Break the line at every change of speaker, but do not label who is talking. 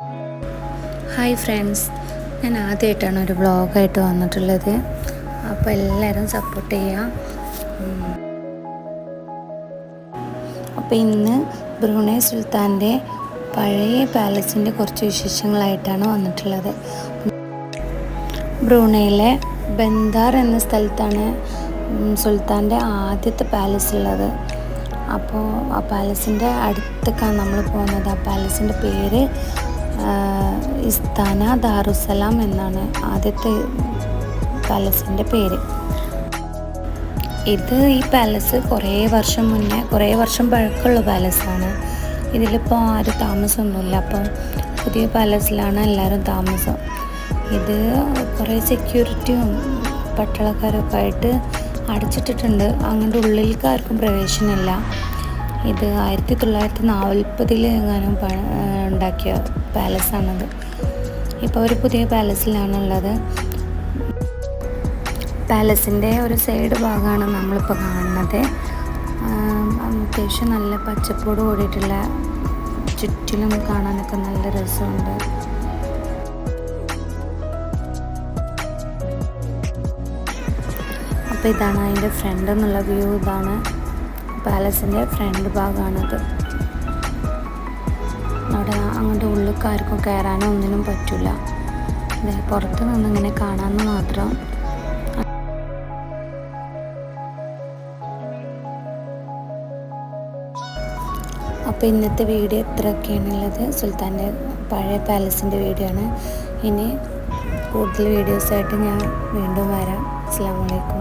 Hi friends, ഞാൻ ആദ്യമായിട്ടാണ് ഒരു വ്ളോഗായിട്ട് വന്നിട്ടുള്ളത്. അപ്പോൾ എല്ലാവരും സപ്പോർട്ട് ചെയ്യുക. അപ്പോൾ ഇന്ന് ബ്രൂണൈ സുൽത്താൻ്റെ പഴയ പാലസിൻ്റെ കുറച്ച് വിശേഷങ്ങളായിട്ടാണ് വന്നിട്ടുള്ളത്. ബ്രൂണൈയിലെ ബന്ദാർ എന്ന സ്ഥലത്താണ് സുൽത്താൻ്റെ ആദ്യത്തെ പാലസ് ഉള്ളത്. അപ്പോൾ ആ പാലസിൻ്റെ അടുത്തേക്കാണ് നമ്മൾ പോകുന്നത്. ആ പാലസിൻ്റെ പേര് ഇസ്താന ദാറുസലാം എന്നാണ് ആദ്യത്തെ പാലസിൻ്റെ പേര്. ഈ പാലസ് കുറേ വർഷം പഴക്കമുള്ള പാലസാണ്. ഇതിലിപ്പോൾ ആരും താമസമൊന്നുമില്ല. അപ്പം പുതിയ പാലസിലാണ് എല്ലാവരും താമസം. ഇത് കുറേ സെക്യൂരിറ്റിയും പട്ടാളക്കാരൊക്കെ ആയിട്ട് അടച്ചിട്ടിട്ടുണ്ട്. അങ്ങോട്ട് ഉള്ളിലേക്ക് ആർക്കും പ്രവേശനമില്ല. ഇത് 1940 എങ്ങാനും ഉണ്ടാക്കിയ പാലസാണത്. ഇപ്പോൾ ഒരു പുതിയ പാലസിലാണുള്ളത്. പാലസിൻ്റെ ഒരു സൈഡ് ഭാഗമാണ് നമ്മളിപ്പോൾ കാണുന്നത്. അത്യാവശ്യം നല്ല പച്ചപ്പോട് കൂടിയിട്ടുള്ള, ചുറ്റിലും കാണാനൊക്കെ നല്ല രസമുണ്ട്. അപ്പോൾ ഇതാണ് അതിൻ്റെ ഫ്രണ്ട് എന്നുള്ള വ്യൂ. ഇതാണ് പാലസിൻ്റെ ഫ്രണ്ട് ഭാഗമാണത്. അവിടെ അങ്ങോട്ട് ഉള്ളിലേക്ക് ആർക്കും കയറാനോ ഒന്നിനും പറ്റില്ല. പുറത്ത് നിന്നിങ്ങനെ കാണാമെന്ന് മാത്രം. അപ്പോൾ ഇന്നത്തെ വീഡിയോ ഇത്രയൊക്കെയാണുള്ളത്. സുൽത്താൻ്റെ പഴയ പാലസിൻ്റെ വീഡിയോ ആണ്. ഇനി കൂടുതൽ വീഡിയോസായിട്ട് ഞാൻ വീണ്ടും വരാം. അസ്സലാമു അലൈക്കും.